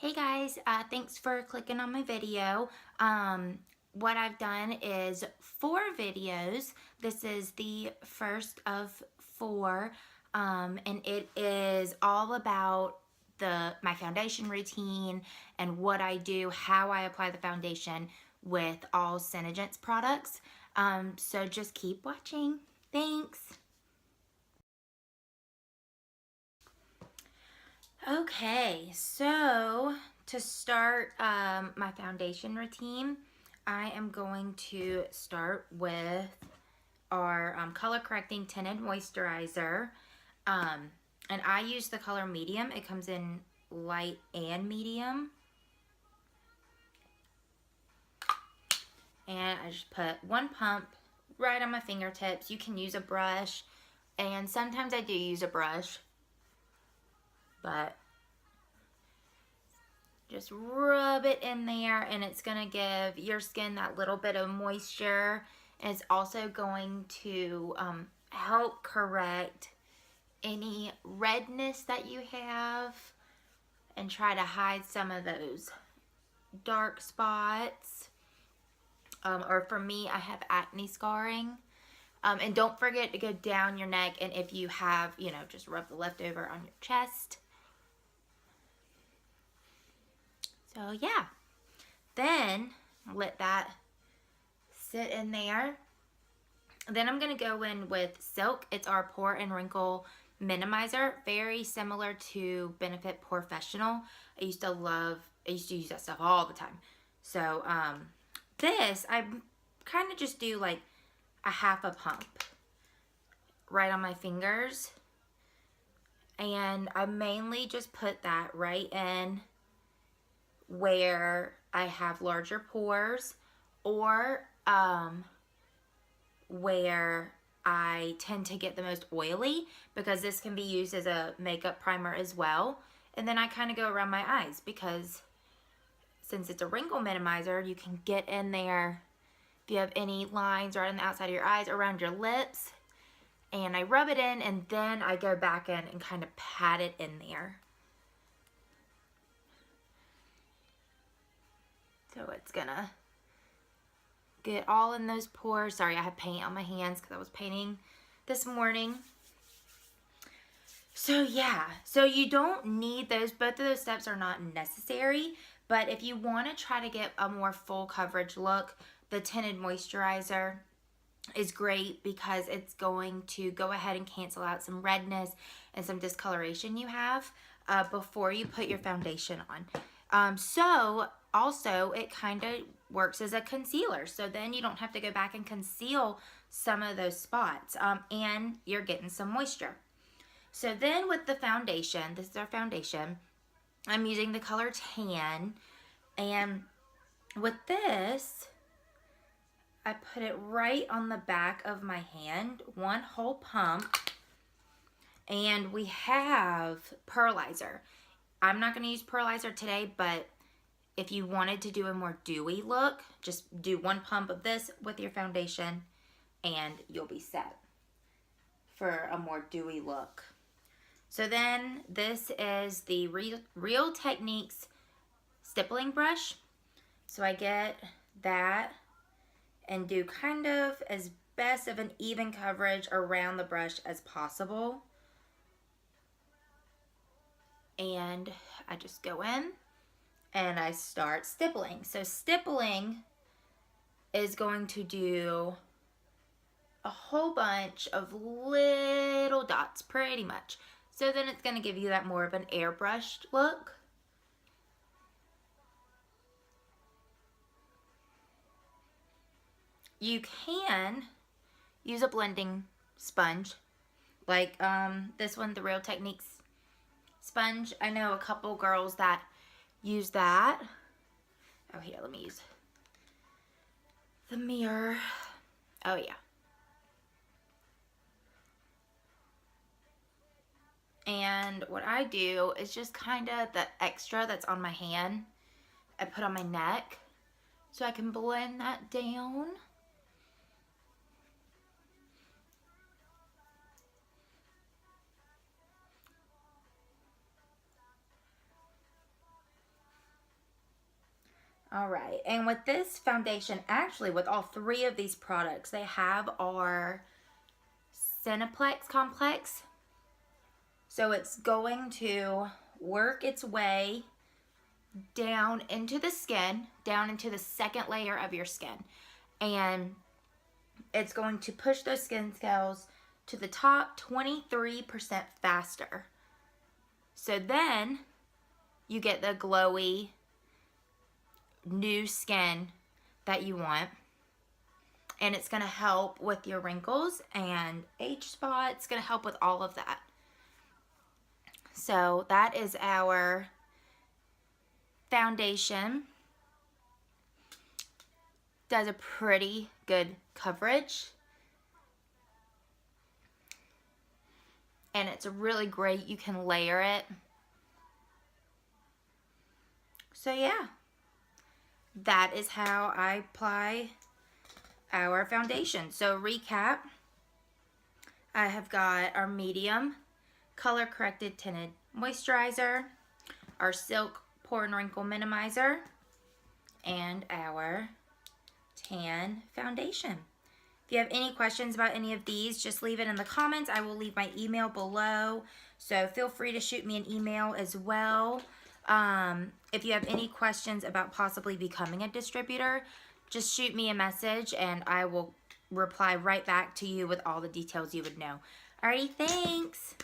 Hey guys, thanks for clicking on my video. What I've done is 4 videos. This is the first of 4, and it is all about my foundation routine and what I do, how I apply the foundation with all SeneGence products. So just keep watching. Thanks. Okay, so to start my foundation routine, I am going to start with our color correcting tinted moisturizer. And I use the color medium. It comes in light and medium. And I just put 1 pump right on my fingertips. You can use a brush, and sometimes I do use a brush, but just rub it in there, and it's going to give your skin that little bit of moisture. And it's also going to help correct any redness that you have and try to hide some of those dark spots. Or for me, I have acne scarring. And don't forget to go down your neck, and if you have, just rub the leftover on your chest. So yeah, then let that sit in there. Then I'm going to go in with Silk. It's our pore and wrinkle minimizer, very similar to Benefit Professional. I used to use that stuff all the time. So this, I kind of just do like a half a pump right on my fingers. And I mainly just put that right in where I have larger pores, or where I tend to get the most oily, because this can be used as a makeup primer as well. And then I kind of go around my eyes, because since it's a wrinkle minimizer, you can get in there if you have any lines right on the outside of your eyes, around your lips. And I rub it in, and then I go back in and kind of pat it in there. So it's gonna get all in those pores. Sorry, I have paint on my hands because I was painting this morning. So yeah, so you don't need those. Both of those steps are not necessary. But if you want to try to get a more full coverage look, the tinted moisturizer is great, because it's going to go ahead and cancel out some redness and some discoloration you have before you put your foundation on. So also it kind of works as a concealer, so then you don't have to go back and conceal some of those spots, and you're getting some moisture. So then with the foundation, this is our foundation, I'm using the color Tan, and with this, I put it right on the back of my hand, 1 whole pump, and we have pearlizer. I'm not going to use pearlizer today, but if you wanted to do a more dewy look, just do 1 pump of this with your foundation, and you'll be set for a more dewy look. So then this is the Real Techniques stippling brush. So I get that and do kind of as best of an even coverage around the brush as possible. And I just go in and I start stippling. So stippling is going to do a whole bunch of little dots, pretty much. So then it's going to give you that more of an airbrushed look. You can use a blending sponge, like this one, the Real Techniques sponge. I know a couple girls that use that. Oh, here, let me use the mirror. Oh, yeah. And what I do is just kind of the extra that's on my hand, I put on my neck, so I can blend that down. All right, and with this foundation, actually with all three of these products, they have our Cineplex complex. So it's going to work its way down into the skin, down into the second layer of your skin. And it's going to push those skin cells to the top 23% faster. So then you get the glowy new skin that you want. And it's going to help with your wrinkles and age spots. It's going to help with all of that. So that is our foundation. Does a pretty good coverage. And it's really great. You can layer it. So yeah, that is how I apply our foundation. So recap, I have got our medium color corrected tinted moisturizer, our silk pore and wrinkle minimizer, and our tan foundation. If you have any questions about any of these, just leave it in the comments. I will leave my email below, so feel free to shoot me an email as well. If you have any questions about possibly becoming a distributor, just shoot me a message and I will reply right back to you with all the details you would know. Alrighty, thanks.